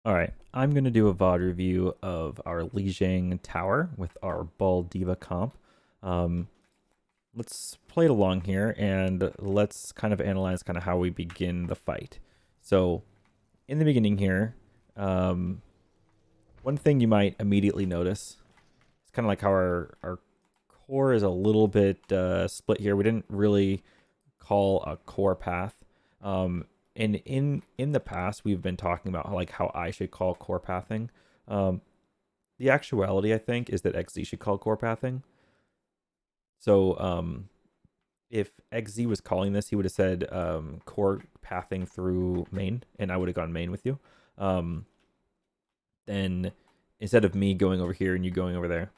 All right, I'm going to do a VOD review of our Lijiang Tower with our Ball Diva comp. Um, let's play it along here and let's kind of analyze kind of how we begin the fight. So, in the beginning here, um, one thing you might immediately notice is kind of like how our core is a little bit split here. We didn't really call a core path. Um, and in the past, we've been talking about how I should call core pathing. Um, the actuality, I think, is that XZ should call core pathing. So if XZ was calling this, he would have said core pathing through main, and I would have gone main with you. Um, then instead of me going over here and you going over there,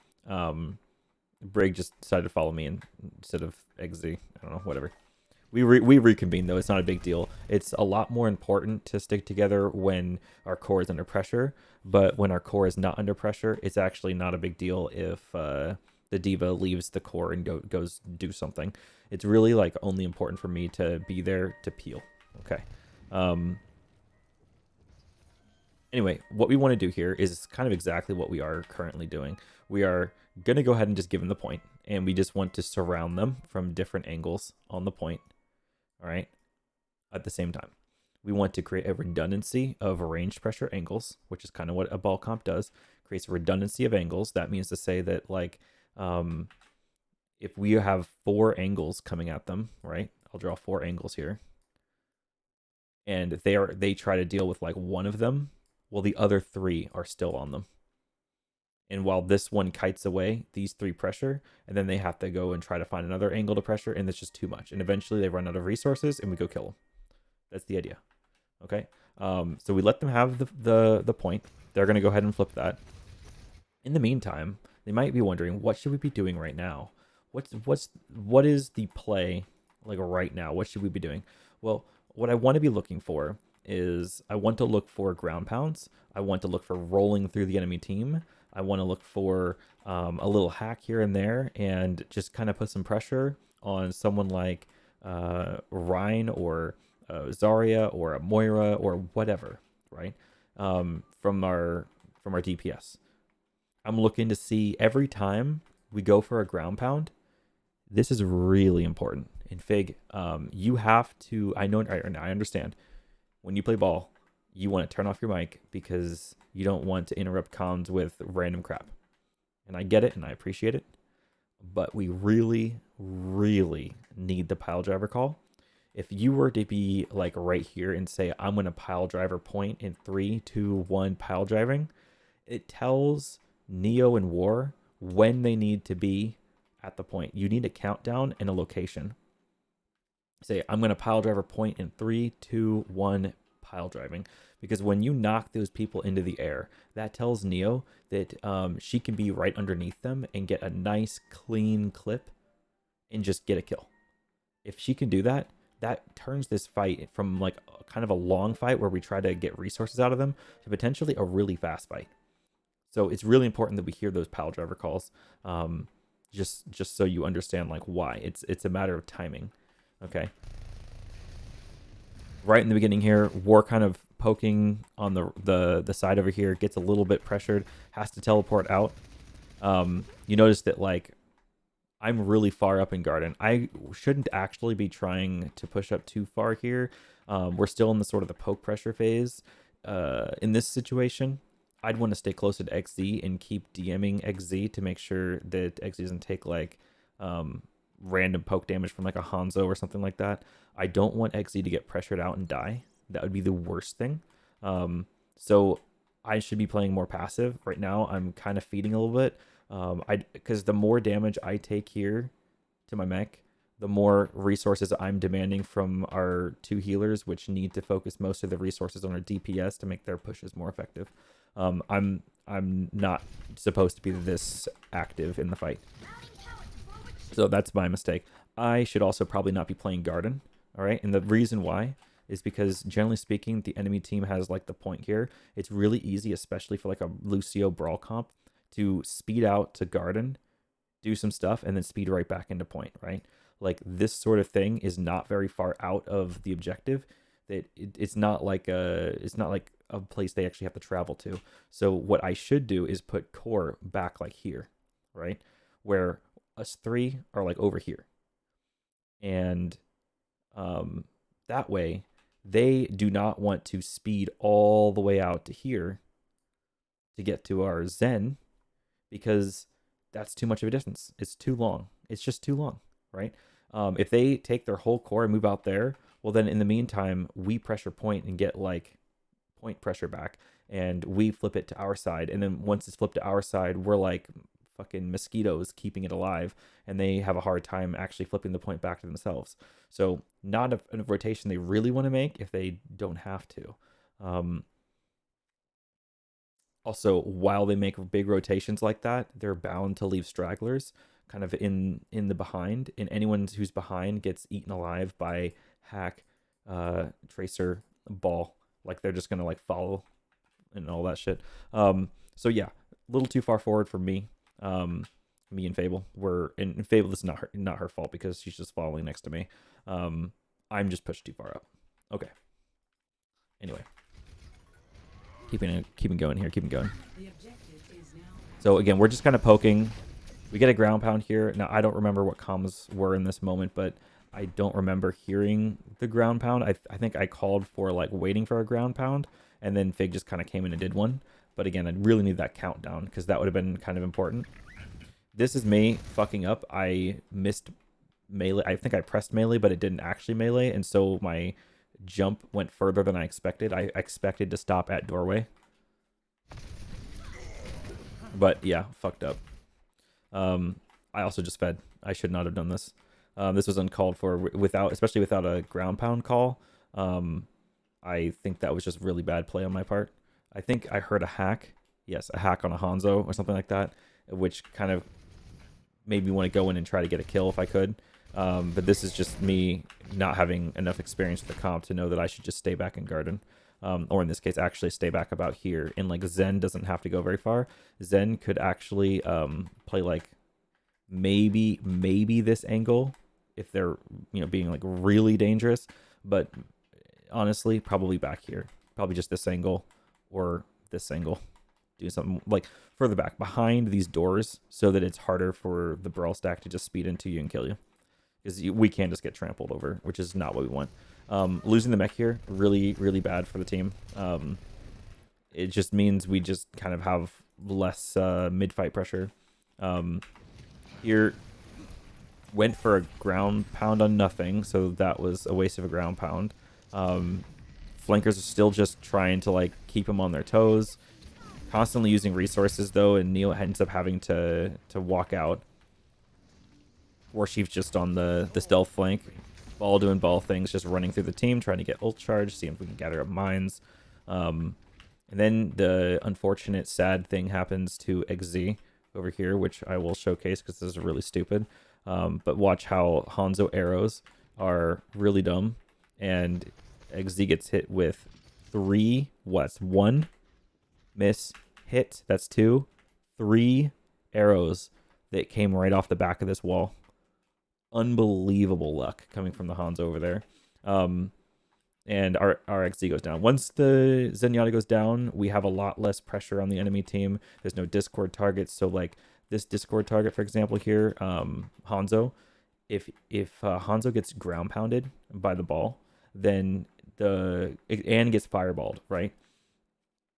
Brig just decided to follow me instead of XZ. I don't know, whatever. We reconvene though. It's not a big deal. It's a lot more important to stick together when our core is under pressure. But when our core is not under pressure, it's actually not a big deal if the diva leaves the core and goes do something. It's really like only important for me to be there to peel. Okay. Um, anyway, what we want to do here is kind of exactly what we are currently doing. We are going to go ahead and just give them the point, and we just want to surround them from different angles on the point. All right. At the same time, we want to create a redundancy of range pressure angles, which is kind of what a ball comp does. Creates a redundancy of angles. That means to say that if we have 4 angles coming at them, right? I'll draw 4 angles here, and they try to deal with like one of them, well, the other 3 are still on them. And while this one kites away, these 3 pressure, and then they have to go and try to find another angle to pressure, and it's just too much. And eventually they run out of resources, and we go kill them. That's the idea. Okay. So we let them have the point. They're gonna go ahead and flip that. In the meantime, they might be wondering, what should we be doing right now? What is the play like right now? What should we be doing? Well, what I want to be looking for is I want to look for ground pounds. I want to look for rolling through the enemy team. I want to look for a little hack here and there and just kind of put some pressure on someone like Rhine or Zarya or a Moira or whatever, right? From our DPS. I'm looking to see every time we go for a ground pound. This is really important. In Fig, you have to. I know. I understand. When you play ball, you want to turn off your mic because you don't want to interrupt comms with random crap. And I get it, and I appreciate it. But we really, really need the pile driver call. If you were to be like right here and say, I'm going to pile driver point in 3, 2, 1, pile driving, it tells Neo and War when they need to be at the point. You need a countdown and a location. Say, I'm going to pile driver point in 3, 2, 1, pile driving. Because when you knock those people into the air, that tells Neo that she can be right underneath them and get a nice, clean clip and just get a kill. If she can do that, that turns this fight from like kind of a long fight where we try to get resources out of them to potentially a really fast fight. So it's really important that we hear those pile driver calls, just so you understand like why. It's a matter of timing. Okay. Right in the beginning here, War kind of poking on the side over here, gets a little bit pressured, has to teleport out. You notice that like I'm really far up in Garden. I shouldn't actually be trying to push up too far here. We're still in the sort of the poke pressure phase. In this situation, I'd want to stay closer to XZ and keep DMing XZ to make sure that XZ doesn't take like random poke damage from like a Hanzo or something like that. I don't want XZ to get pressured out and die. That would be the worst thing. So I should be playing more passive. Right now, I'm kind of feeding a little bit. Because the more damage I take here to my mech, the more resources I'm demanding from our 2 healers, which need to focus most of the resources on our DPS to make their pushes more effective. I'm not supposed to be this active in the fight, so that's my mistake. I should also probably not be playing Garden. All right, and the reason why is because generally speaking, the enemy team has like the point here. It's really easy, especially for like a Lucio brawl comp, to speed out to Garden, do some stuff, and then speed right back into point, right? Like this sort of thing is not very far out of the objective. That it's not like a place they actually have to travel to. So what I should do is put core back like here, right? Where us three are like over here. And that way they do not want to speed all the way out to here to get to our Zen, because that's too much of a distance. It's too long. It's just too long, right? If they take their whole core and move out there, well, then in the meantime, we pressure point and get like point pressure back, and we flip it to our side. And then once it's flipped to our side, we're like fucking mosquitoes keeping it alive, and they have a hard time actually flipping the point back to themselves. So not a rotation they really want to make if they don't have to. Also, while they make big rotations like that, they're bound to leave stragglers kind of in the behind, and anyone who's behind gets eaten alive by hack, tracer, ball. Like they're just gonna like follow and all that shit. So yeah, a little too far forward for me. Me and Fable were in Fable. This is not her fault because she's just following next to me. I'm just pushed too far up. Okay. Anyway, keeping going here, keeping going. So again, we're just kind of poking. We get a ground pound here. Now I don't remember what comms were in this moment, but I don't remember hearing the ground pound. I think I called for like waiting for a ground pound, and then Fig just kind of came in and did one. But again, I really need that countdown because that would have been kind of important. This is me fucking up. I missed melee. I think I pressed melee, but it didn't actually melee, and so my jump went further than I expected. I expected to stop at doorway. But yeah, fucked up. I also just fed. I should not have done this. This was uncalled for especially without a ground pound call. I think that was just really bad play on my part. I think I heard a hack. Yes, a hack on a Hanzo or something like that, which kind of made me want to go in and try to get a kill if I could. But this is just me not having enough experience with the comp to know that I should just stay back in garden. Or in this case, actually stay back about here. And like Zen doesn't have to go very far. Zen could actually play like maybe this angle if they're being like really dangerous. But honestly, probably back here. Probably just this angle or this angle. Do something like further back behind these doors so that it's harder for the brawl stack to just speed into you and kill you. Because we can just get trampled over, which is not what we want. Losing the mech here, really, really bad for the team. It just means we just kind of have less mid-fight pressure. Here, went for a ground pound on nothing, so that was a waste of a ground pound. Flankers are still just trying to like keep them on their toes. Constantly using resources though, and Neil ends up having to walk out. Warshief's just on the stealth flank. Ball doing ball things, just running through the team, trying to get ult charge, seeing if we can gather up mines. And then the unfortunate sad thing happens to XZ over here, which I will showcase because this is really stupid. But watch how Hanzo arrows are really dumb, and XZ gets hit with 3, what's 1 miss hit, that's 2, 3 arrows that came right off the back of this wall. Unbelievable luck coming from the Hanzo over there. And our XZ goes down. Once the Zenyatta goes down, we have a lot less pressure on the enemy team. There's no Discord targets, so like this Discord target, for example, here, Hanzo, if Hanzo gets ground pounded by the ball, then and gets fireballed, right?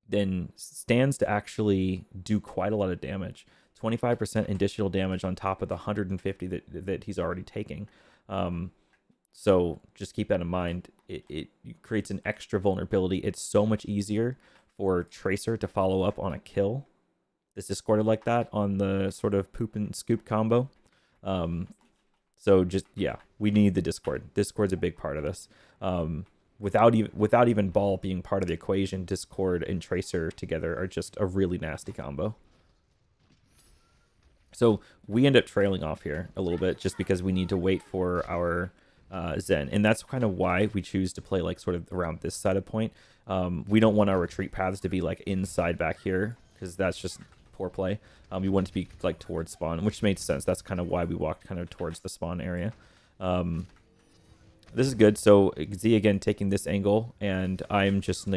Then stands to actually do quite a lot of damage. 25% additional damage on top of the 150 that he's already taking. So just keep that in mind. It creates an extra vulnerability. It's so much easier for Tracer to follow up on a kill that's discorded like that on the sort of poop and scoop combo. So just, yeah, we need the Discord. Discord's a big part of this. Without even ball being part of the equation, Discord and Tracer together are just a really nasty combo. So we end up trailing off here a little bit just because we need to wait for our Zen. And that's kind of why we choose to play like sort of around this side of point. We don't want our retreat paths to be like inside back here because that's just poor play. We want it to be like towards spawn, which made sense. That's kind of why we walked kind of towards the spawn area. This is good. So Z again taking this angle, and I'm just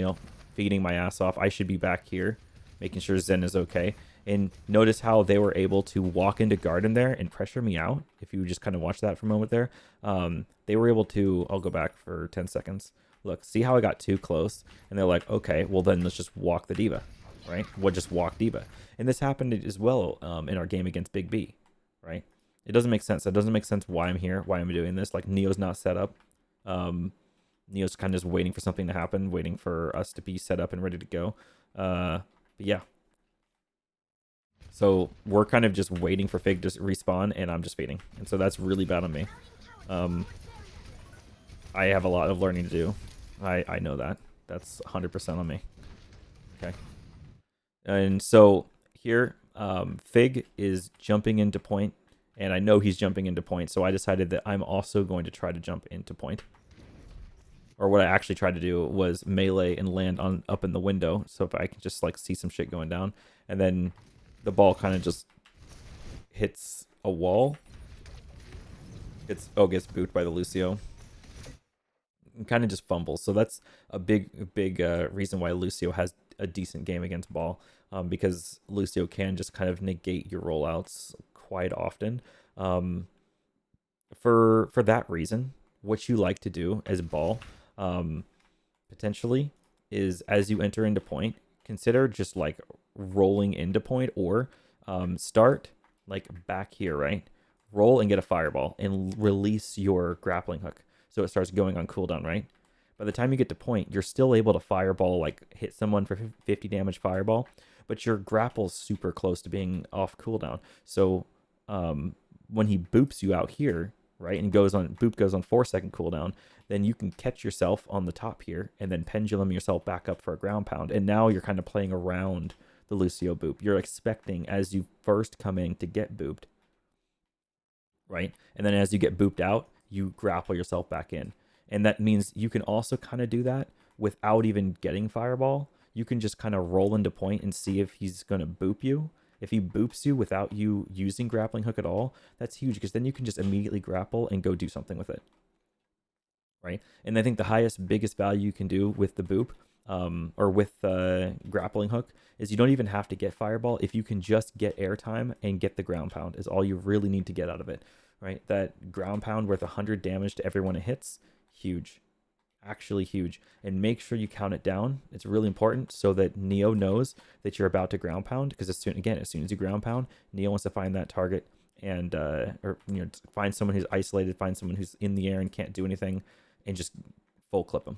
feeding my ass off. I should be back here, making sure Zen is okay. And notice how they were able to walk into garden there and pressure me out. If you just kind of watch that for a moment there, they were able to. I'll go back for 10 seconds. Look, see how I got too close, and they're like, okay, well then let's just walk the diva, right? We'll just walk diva. And this happened as well in our game against Big B, right? It doesn't make sense. It doesn't make sense why I'm here, why I'm doing this. Like, Neo's not set up. Neo's kind of just waiting for something to happen, waiting for us to be set up and ready to go. But yeah. So we're kind of just waiting for Fig to respawn, and I'm just feeding. And so that's really bad on me. I have a lot of learning to do. I know that. That's 100% on me. Okay. And so here, Fig is jumping into point, and I know he's jumping into point, so I decided that I'm also going to try to jump into point. Or what I actually tried to do was melee and land on up in the window, so if I can just like see some shit going down, and then the ball kind of just hits a wall. Gets booped by the Lucio. And kind of just fumbles. So that's a big reason why Lucio has a decent game against ball, because Lucio can just kind of negate your rollouts quite often. For that reason, what you like to do as ball, potentially, is as you enter into point, consider just like rolling into point, or start like back here, right? Roll and get a fireball and release your grappling hook, so it starts going on cooldown, right? By the time you get to point, you're still able to fireball, like hit someone for 50 damage fireball, but your grapple's super close to being off cooldown. So when he boops you out here, right, and boop goes on 4-second cooldown, then you can catch yourself on the top here and then pendulum yourself back up for a ground pound. And now you're kind of playing around the Lucio boop. You're expecting, as you first come in, to get booped, right? And then as you get booped out, you grapple yourself back in. And that means you can also kind of do that without even getting fireball. You can just kind of roll into point and see if he's going to boop you. If he boops you without you using grappling hook at all, that's huge, because then you can just immediately grapple and go do something with it, right? And I think the biggest value you can do with the boop, or with the grappling hook, is you don't even have to get fireball. If you can just get airtime and get the ground pound, is all you really need to get out of it, right? That ground pound worth 100 damage to everyone it hits, huge. Actually huge. And make sure you count it down. It's really important, so that Neo knows that you're about to ground pound, because as soon as you ground pound, Neo wants to find that target and or find someone who's isolated, find someone who's in the air and can't do anything, and just full clip them,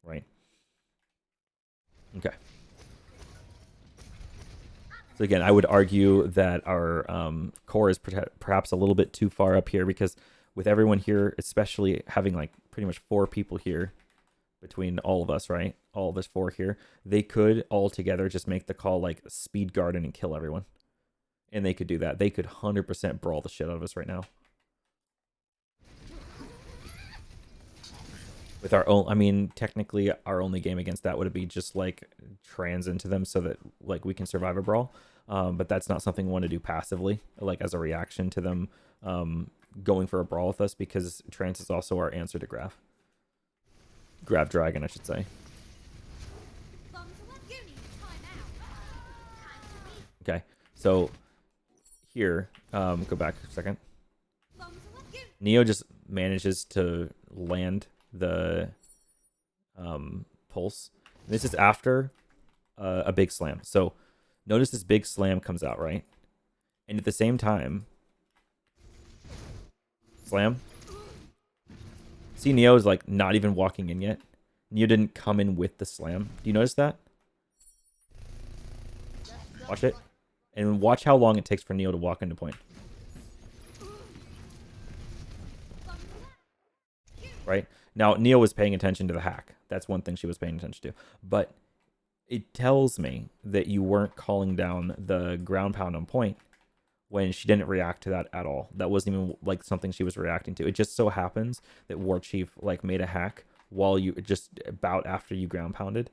right? Okay. So again, I would argue that our core is perhaps a little bit too far up here, because with everyone here, especially having like pretty much 4 people here between all of us, right? All of us 4 here, they could all together just make the call like speed garden and kill everyone. And they could do that. They could 100% brawl the shit out of us right now. With our own, I mean, technically our only game against that would be just like trans into them so that like we can survive a brawl. But that's not something we want to do passively, like as a reaction to them going for a brawl with us, because trance is also our answer to Grav Dragon, I should say. Okay, so here, go back a second. Neo just manages to land the pulse. This is after a big slam. So notice this big slam comes out, right? And at the same time, slam. See, Neo is like not even walking in yet. Neo didn't come in with the slam. Do you notice that? Watch it. And watch how long it takes for Neo to walk into point. Right? Now, Neo was paying attention to the hack. That's one thing she was paying attention to. But it tells me that you weren't calling down the ground pound on point when she didn't react to that at all. That wasn't even like something she was reacting to. It just so happens that War Chief like made a hack while you just about after you ground pounded,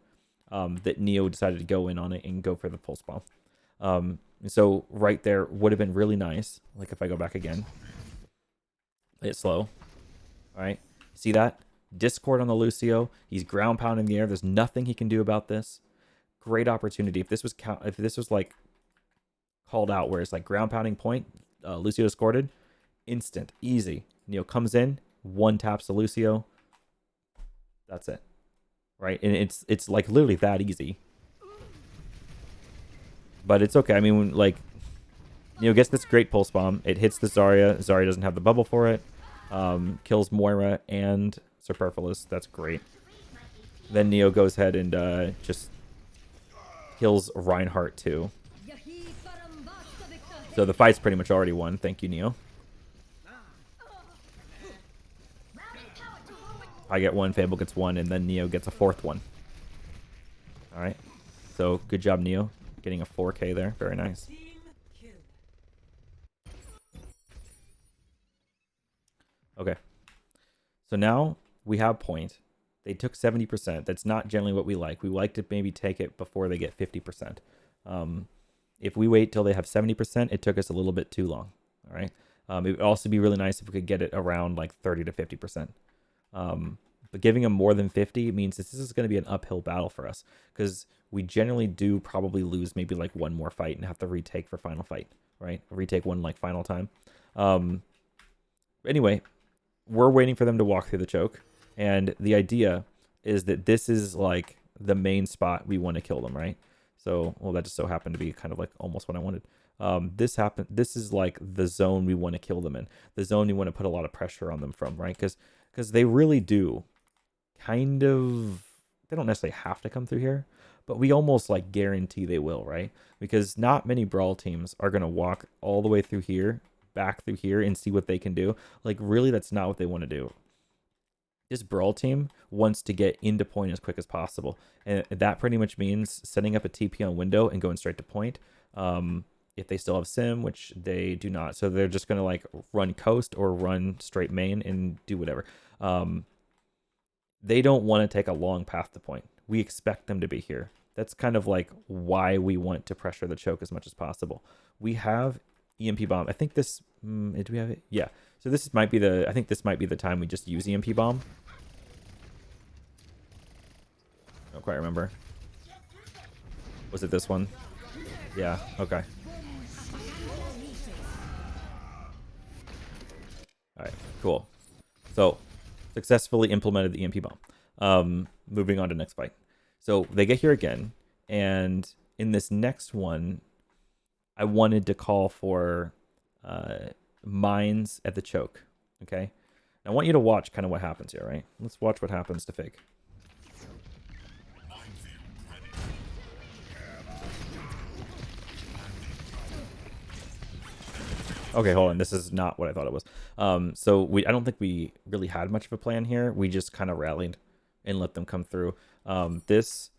that Neo decided to go in on it and go for the pulse bomb. So right there would have been really nice. Like if I go back again, play it slow. All right, see that? Discord on the Lucio. He's ground pounding the air. There's nothing he can do about this. Great opportunity. If this was like called out where it's like ground pounding point, Lucio discorded, instant, easy. Neo comes in, one taps the Lucio. That's it, right? And it's like literally that easy. But it's okay. I mean, like, Neo gets this great pulse bomb. It hits the Zarya. Zarya doesn't have the bubble for it. Kills Moira and Superfluous. That's great. Then Neo goes ahead and just kills Reinhardt too. So the fight's pretty much already won. Thank you, Neo. I get one, Fable gets one, and then Neo gets a fourth one. Alright. So good job, Neo. Getting a 4K there. Very nice. Okay. So now we have point. They took 70%. That's not generally what we like. We like to maybe take it before they get 50%. If we wait till they have 70%, it took us a little bit too long. All right. It would also be really nice if we could get it around like 30 to 50%. But giving them more than 50 means this is going to be an uphill battle for us because we generally do probably lose maybe like one more fight and have to retake for final fight, right? Retake one like final time. Anyway, we're waiting for them to walk through the choke. And the idea is that this is like the main spot we want to kill them, right? So, well, that just so happened to be kind of like almost what I wanted. This is like the zone we want to kill them in. The zone you want to put a lot of pressure on them from, right? Because they really do kind of, they don't necessarily have to come through here, but we almost like guarantee they will, right? Because not many Brawl teams are going to walk all the way through here, back through here and see what they can do. Like really, that's not what they want to do. This Brawl team wants to get into point as quick as possible. And that pretty much means setting up a TP on window and going straight to point. If they still have sim, which they do not. So they're just going to like run coast or run straight main and do whatever. They don't want to take a long path to point. We expect them to be here. That's kind of like why we want to pressure the choke as much as possible. We have EMP bomb. I think this, do we have it? Yeah. So this might be the, I think this might be the time we just use EMP bomb. I don't quite remember. Was it this one? Yeah, okay. Alright, cool. So, successfully implemented the EMP bomb. Moving on to next fight. So, they get here again, and in this next one, I wanted to call for mines at the choke, okay? I want you to watch kind of what happens here, right? Let's watch what happens to Fake. Okay, hold on. This is not what I thought it was. So I don't think we really had much of a plan here. We just kind of rallied and let them come through. Honestly,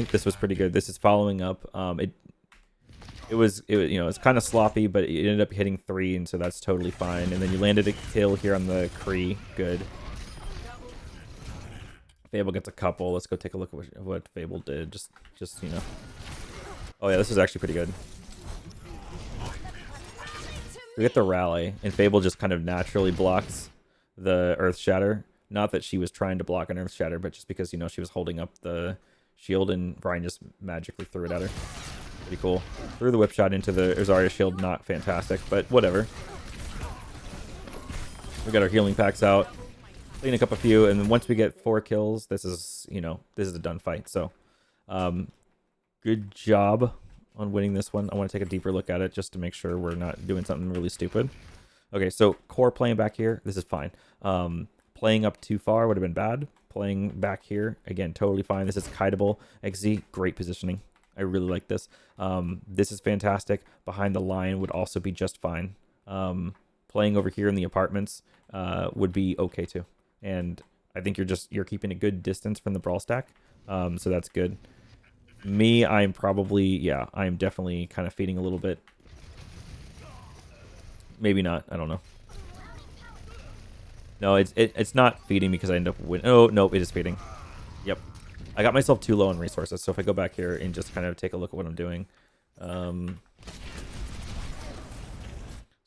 this was pretty good. This is following up. It was you know, it's kind of sloppy, but it ended up hitting 3, and so that's totally fine. And then you landed a kill here on the Kree. Good. Fable gets a couple. Let's go take a look at what Fable did. Just you know. Oh yeah, this is actually pretty good. We get the rally, and Fable just kind of naturally blocks the Earth Shatter. Not that she was trying to block an Earth Shatter, but just because, you know, she was holding up the shield, and Brian just magically threw it at her. Pretty cool. Threw the whip shot into the Zarya shield. Not fantastic, but whatever. We got our healing packs out. Cleaning up a few, and then once we get 4 kills, this is, you know, this is a done fight. So, good job on winning this one. I want to take a deeper look at it just to make sure we're not doing something really stupid. Okay, so core playing back here, this is fine. Playing up too far would have been bad. Playing back here, again, totally fine. This is kiteable. XZ, great positioning. I really like this. This is fantastic. Behind the line would also be just fine. Playing over here in the apartments would be okay too. And I think you're keeping a good distance from the brawl stack. So that's good. Me, I'm probably, yeah, I'm definitely kind of feeding a little bit. Maybe not. I don't know. No, it's not feeding because I end up winning. Oh, no, it is feeding. Yep. I got myself too low on resources. So if I go back here and just kind of take a look at what I'm doing.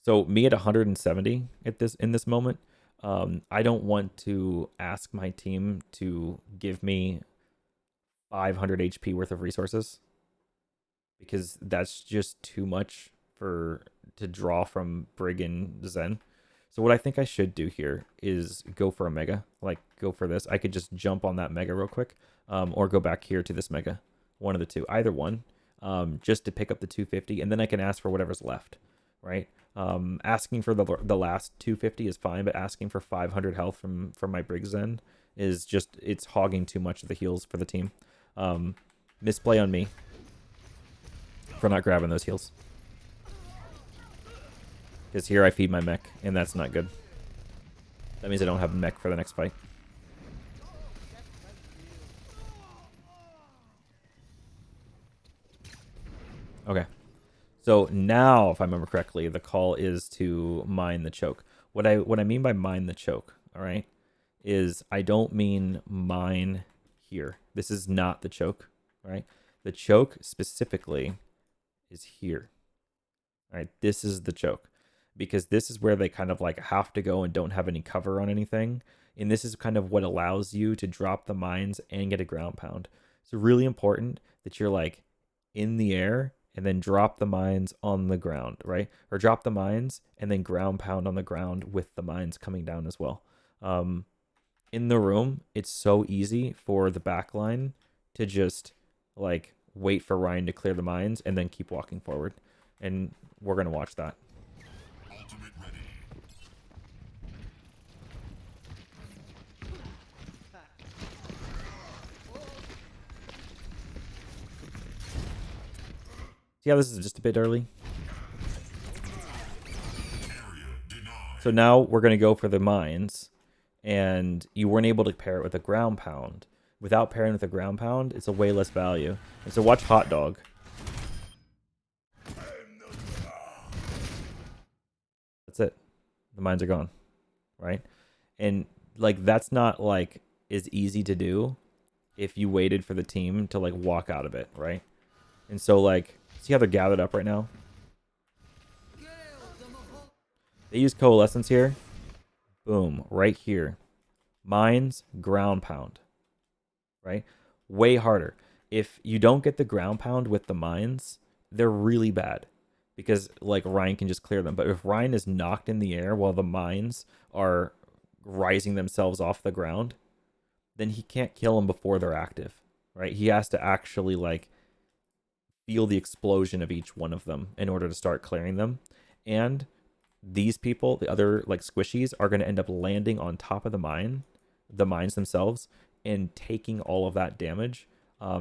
So me at 170 in this moment. I don't want to ask my team to give me 500 HP worth of resources because that's just too much to draw from Brig and Zen. So what I think I should do here is go for a mega, like go for this. I could just jump on that mega real quick, or go back here to this mega, one of the two, either one, just to pick up the 250, and then I can ask for whatever's left, right? Asking for the last 250 is fine, but asking for 500 health from my Brig Zen is just, it's hogging too much of the heals for the team. Misplay on me for not grabbing those heals. Because here I feed my mech, and that's not good. That means I don't have mech for the next fight. Okay. So now, if I remember correctly, the call is to mine the choke. What I mean by mine the choke, all right, is I don't mean mine here. This is not the choke, right? The choke specifically is here. All right, this is the choke. Because this is where they kind of like have to go and don't have any cover on anything. And this is kind of what allows you to drop the mines and get a ground pound. It's really important that you're like in the air and then drop the mines on the ground, right? Or drop the mines and then ground pound on the ground with the mines coming down as well. In the room, it's so easy for the back line to just like wait for Ryan to clear the mines and then keep walking forward. And we're going to watch that. Yeah, this is just a bit early. So now we're going to go for the mines, and you weren't able to pair it with a ground pound. Without pairing with a ground pound, it's a way less value. And so watch Hot Dog. That's it. The mines are gone, right? And like that's not like as easy to do if you waited for the team to like walk out of it, right? And so like, see how they're gathered up right now? They use Coalescence here. Boom, right here. Mines, ground pound, right? Way harder. If you don't get the ground pound with the mines, they're really bad because like Ryan can just clear them. But if Ryan is knocked in the air while the mines are rising themselves off the ground, then he can't kill them before they're active, right? He has to actually like feel the explosion of each one of them in order to start clearing them. And these people, the other like squishies, are going to end up landing on top of the mines themselves, and taking all of that damage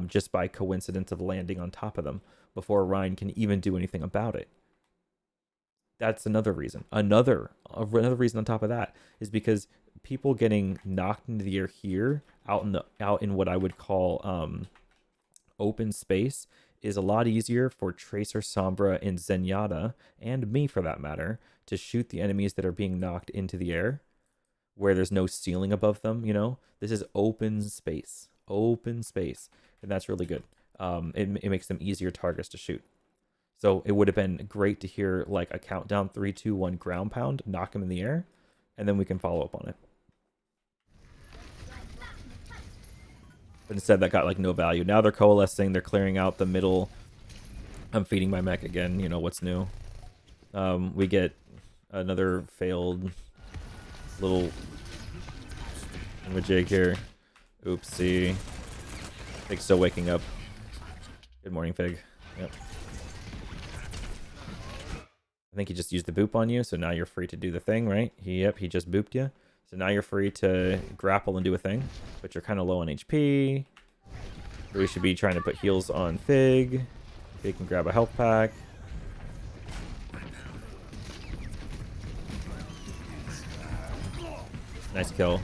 just by coincidence of landing on top of them before Ryan can even do anything about it. That's another reason. Another reason on top of that is because people getting knocked into the air here, out in what I would call open space, is a lot easier for Tracer, Sombra, and Zenyatta, and me for that matter, to shoot the enemies that are being knocked into the air where there's no ceiling above them, you know? This is open space. Open space. And that's really good. It makes them easier targets to shoot. So it would have been great to hear like a countdown 3, 2, 1 ground pound, knock him in the air, and then we can follow up on it. But instead that got like no value. Now they're coalescing, they're clearing out the middle. I'm feeding my mech again, you know what's new. We get another failed little jig here. Oopsie. Fig's still waking up. Good morning, Fig. Yep. I think he just used the boop on you, so now you're free to do the thing, right? Yep, he just booped you. So now you're free to grapple and do a thing, but you're kind of low on HP. We should be trying to put heals on Fig. Fig can grab a health pack. Nice kill.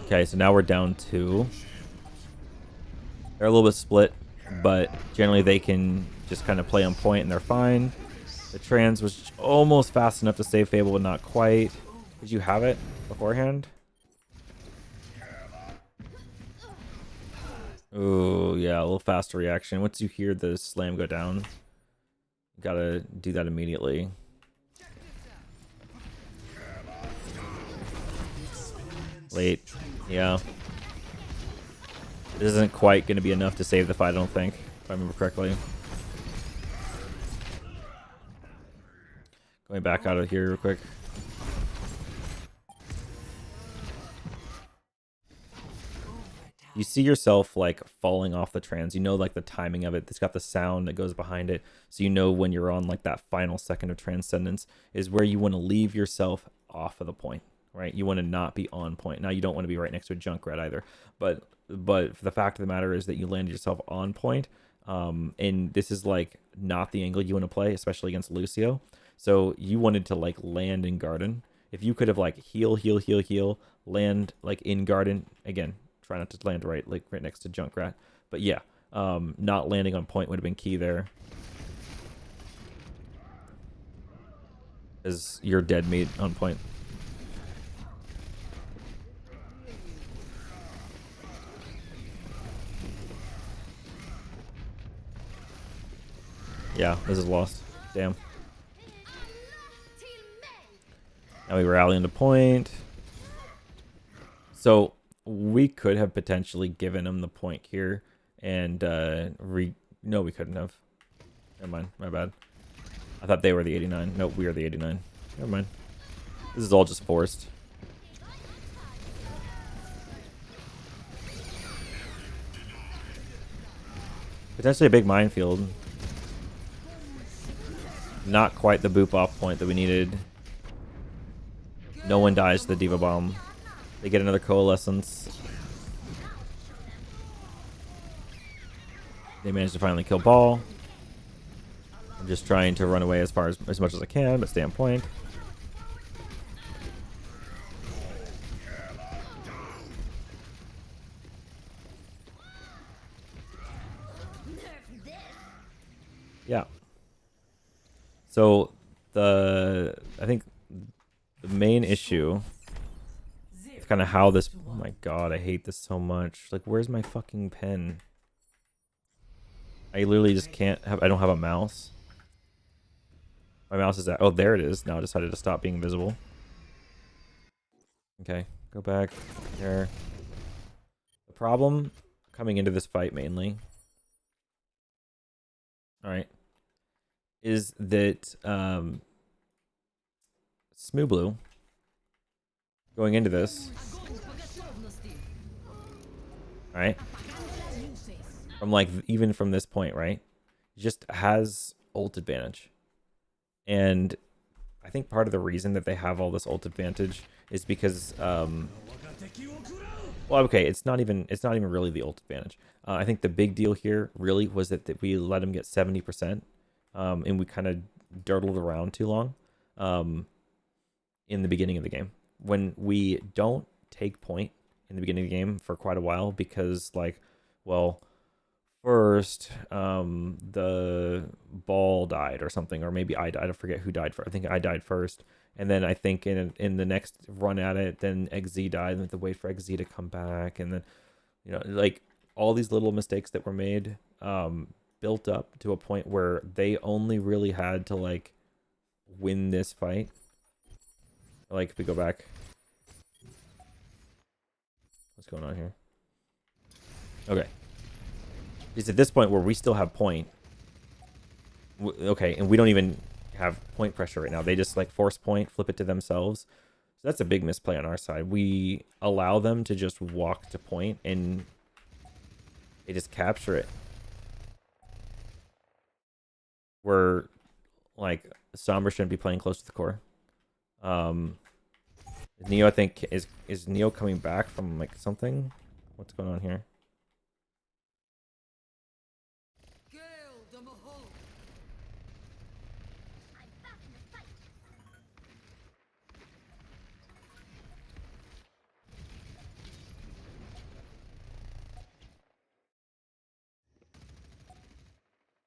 Okay, so now we're down 2. They're a little bit split, but generally they can just kind of play on point and they're fine. The trans was almost fast enough to save Fable, but not quite. Did you have it beforehand? Oh, yeah, a little faster reaction. Once you hear the slam go down, you gotta do that immediately. Late. Yeah. This isn't quite going to be enough to save the fight, I don't think, if I remember correctly. Going back out of here real quick. You see yourself like falling off the trans. You know, like the timing of it. It's got the sound that goes behind it. So you know when you're on like that final second of transcendence is where you want to leave yourself off of the point, right? You want to not be on point. Now you don't want to be right next to a Junkrat either. But the fact of the matter is that you landed yourself on point. And this is like not the angle you want to play, especially against Lucio. So you wanted to like land in garden. If you could have like heal, land like in garden again. Try not to land right next to Junkrat. But yeah, not landing on point would have been key there. As you're dead meat on point. Yeah, this is lost. Damn. Now we rally into point. So we could have potentially given him the point here and no, we couldn't have. Never mind, my bad. I thought they were the 89. Nope, we are the 89. Never mind. This is all just forced. Potentially a big minefield. Not quite the boop off point that we needed. No one dies to the Diva Bomb. They get another Coalescence. They manage to finally kill Ball. I'm just trying to run away as much as I can, but stay on point. Yeah. So I think the main issue is kind of how this. Oh my god, I hate this so much. Like, where's my fucking pen? I literally just can't have. I don't have a mouse. My mouse is at. Oh, there it is. Now I decided to stop being visible. Okay, go back there. The problem coming into this fight mainly. All right. Is that SMU Blue going into this, right? From like even from this point, right? Just has ult advantage, and I think part of the reason that they have all this ult advantage is because well, okay, it's not even really the ult advantage. I think the big deal here really was that we let him get 70%. And we kind of dirtled around too long in the beginning of the game. When we don't take point in the beginning of the game for quite a while because, like, well, first the Ball died or something, or maybe I died. I forget who died first. I think I died first. And then I think in the next run at it, then XZ died, and we have to wait for XZ to come back. And then, you know, like, all these little mistakes that were made built up to a point where they only really had to like win this fight. Like, if we go back, what's going on here? Okay, it's at this point where we still have point. Okay, and we don't even have point pressure right now. They just like force point, flip it to themselves. So that's a big misplay on our side. We allow them to just walk to point and they just capture it. We're like, Sombra shouldn't be playing close to the core. Neo, I think, is Neo coming back from like something? What's going on here?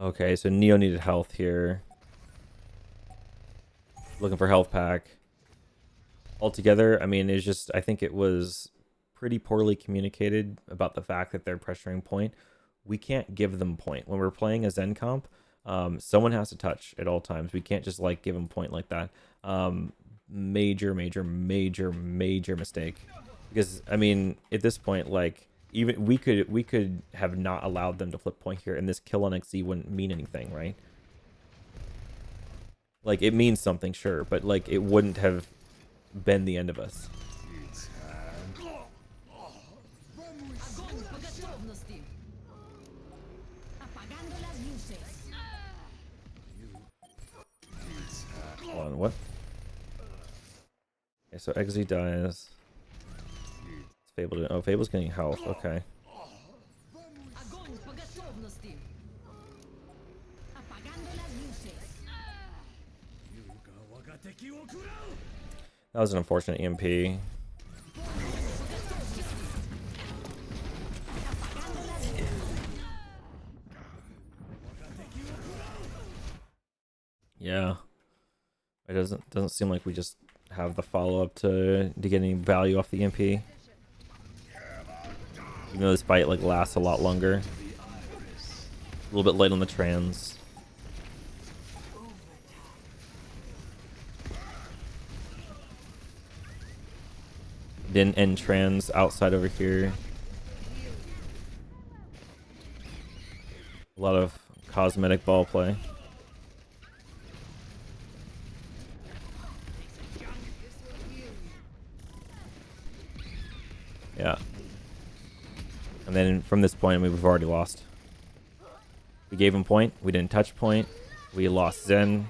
Okay, so Neo needed health here. Looking for health pack. Altogether, I mean, it's just, I think it was pretty poorly communicated about the fact that they're pressuring point. We can't give them point. When we're playing a Zen comp, someone has to touch at all times. We can't just like give them point like that. Major mistake. Because I mean, at this point, like even we could have not allowed them to flip point here, and this kill on XZ wouldn't mean anything, right? Like it means something, sure, but like it wouldn't have been the end of us. Hold on, what? Okay, so XZ dies. Fable, oh, Fable's getting health, okay. That was an unfortunate EMP. Yeah. It doesn't seem like we just have the follow-up to get any value off the EMP. Even though this fight like lasts a lot longer. A little bit late on the trans. Didn't end trans outside over here. A lot of cosmetic ball play. Yeah. And then from this point, we've already lost. We gave him point. We didn't touch point. We lost Zen.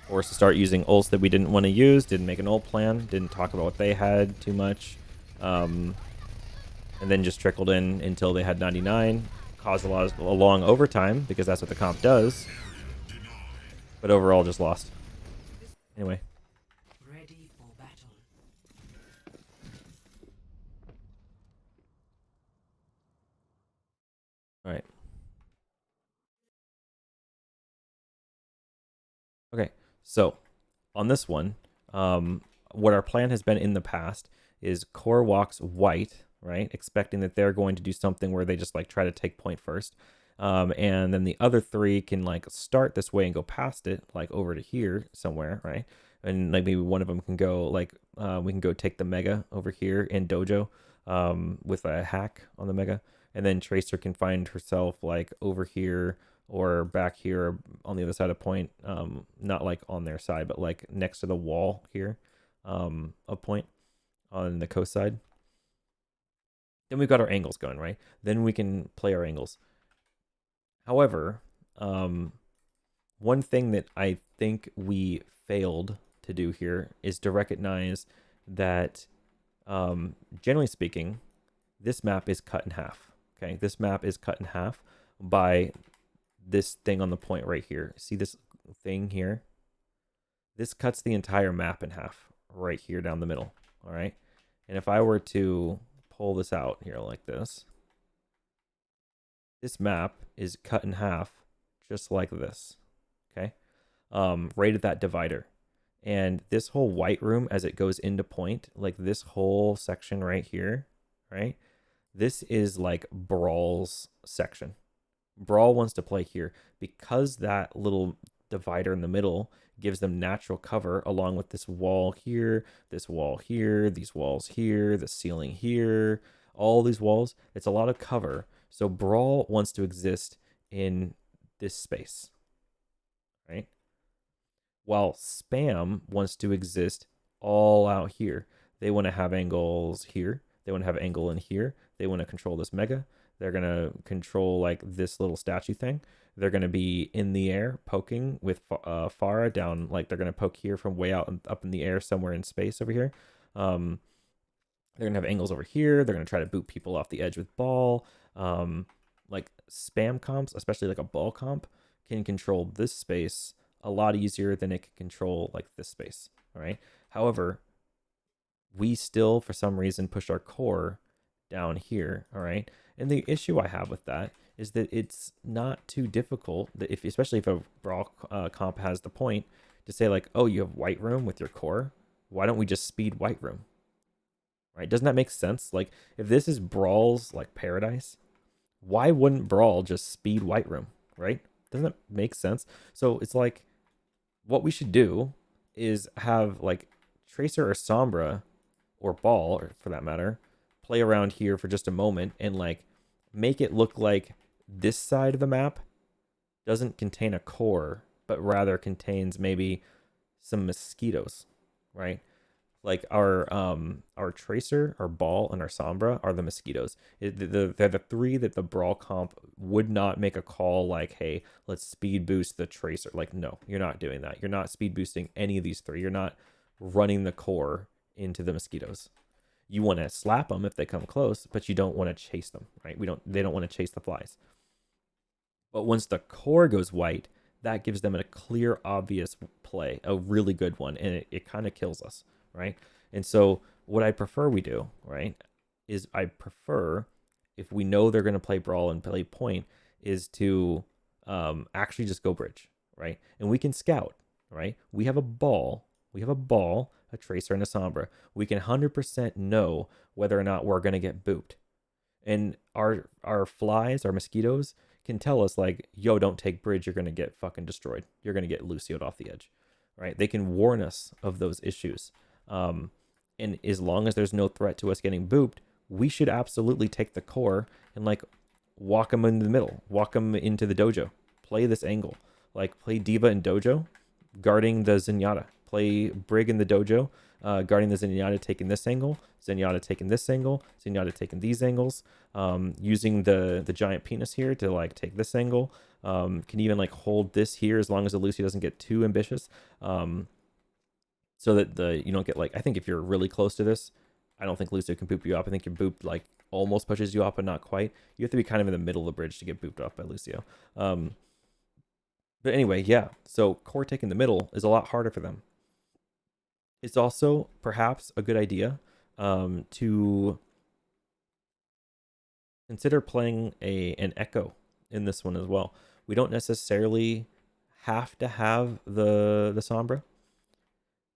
Forced to start using ults that we didn't want to use. Didn't make an ult plan. Didn't talk about what they had too much. And then just trickled in until they had 99. Caused a long overtime because that's what the comp does. But overall, just lost. Anyway. Ready for battle. All right. Okay, so on this one, what our plan has been in the past is core walks white, right? Expecting that they're going to do something where they just like try to take point first. And then the other three can like start this way and go past it, like over to here somewhere, right? And like maybe one of them can go like, we can go take the Mega over here in Dojo with a hack on the Mega. And then Tracer can find herself like over here or back here on the other side of point, not like on their side, but like next to the wall here of point on the coast side. Then we've got our angles going, right? Then we can play our angles. However, one thing that I think we failed to do here is to recognize that, generally speaking, this map is cut in half. Okay, this map is cut in half by this thing on the point right here. See this thing here? This cuts the entire map in half right here down the middle. All right. And if I were to pull this out here like this, this map is cut in half just like this. Okay. Right at that divider. And this whole white room as it goes into point, like this whole section right here, right? This is like Brawl's section. Brawl wants to play here because that little divider in the middle gives them natural cover along with this wall here, this wall here, these walls here, the ceiling here, all these walls. It's a lot of cover. So Brawl wants to exist in this space, right? While Spam wants to exist all out here. They want to have angles here. They want to have angle in here. They want to control this Mega. They're going to control like this little statue thing. They're going to be in the air poking with Farah down. Like they're going to poke here from way out and up in the air somewhere in space over here. They're going to have angles over here. They're going to try to boot people off the edge with ball. Like spam comps, especially like a ball comp, can control this space a lot easier than it can control like this space. All right. However, we still, for some reason, push our core down here. All right. And the issue I have with that is that it's not too difficult, that if, especially if a brawl comp has the point, to say like, oh, you have white room with your core. Why don't we just speed white room? right? Doesn't that make sense? Like, if this is Brawl's like paradise, why wouldn't Brawl just speed White Room, right? Doesn't that make sense? So it's like, what we should do is have like Tracer or Sombra or Ball, or for that matter, play around here for just a moment and like make it look like this side of the map doesn't contain a core, but rather contains maybe some mosquitoes, right? Like our Tracer, our Ball, and our Sombra are the mosquitoes. They're the three that the Brawl comp would not make a call like, hey, let's speed boost the Tracer. Like, no, you're not doing that. You're not speed boosting any of these three. You're not running the core into the mosquitoes. You want to slap them if they come close, but you don't want to chase them, right? They don't want to chase the flies. But once the core goes white, that gives them a clear, obvious play, a really good one, and it kind of kills us, right? And so what I prefer we do, right, is I prefer, if we know they're going to play Brawl and play Point, is to actually just go bridge, right? And we can scout, right? We have a Ball, a Tracer, and a Sombra. We can 100% know whether or not we're going to get booped. And our flies, our mosquitoes, can tell us like, yo, don't take bridge, you're gonna get fucking destroyed. You're gonna get Lucio'd off the edge, right? They can warn us of those issues. And as long as there's no threat to us getting booped, we should absolutely take the core and like walk them in the middle, walk them into the dojo, play this angle, like play D.Va in dojo, guarding the Zenyatta, play Brig in the dojo, guarding the Zenyatta, taking this angle, Zenyatta taking this angle, Zenyatta taking these angles, using the giant penis here to like take this angle, can even like hold this here as long as the Lucio doesn't get too ambitious, so that you don't get like, I think if you're really close to this, I don't think Lucio can boop you up. I think your boop like almost pushes you up, but not quite. You have to be kind of in the middle of the bridge to get booped off by Lucio. But anyway, yeah. So core taking the middle is a lot harder for them. It's also perhaps a good idea to consider playing an Echo in this one as well. We don't necessarily have to have the Sombra.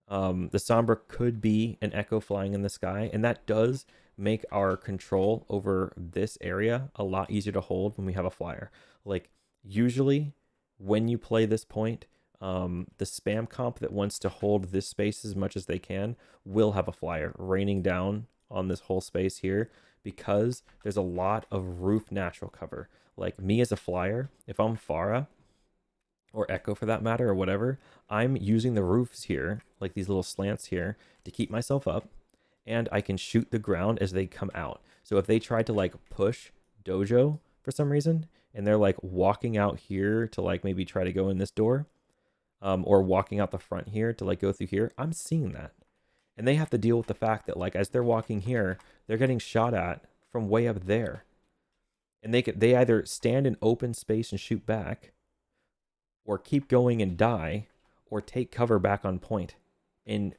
The Sombra could be an Echo flying in the sky, and that does make our control over this area a lot easier to hold when we have a flyer. Like, usually when you play this point, the spam comp that wants to hold this space as much as they can will have a flyer raining down on this whole space here, because there's a lot of roof natural cover. Like me as a flyer, if I'm Pharah, or Echo for that matter, or whatever, I'm using the roofs here, like these little slants here, to keep myself up, and I can shoot the ground as they come out. So if they try to like push Dojo for some reason, and they're like walking out here to like maybe try to go in this door, or walking out the front here to like go through here, I'm seeing that. And they have to deal with the fact that like as they're walking here, they're getting shot at from way up there. And they either stand in open space and shoot back, or keep going and die, or take cover back on point. And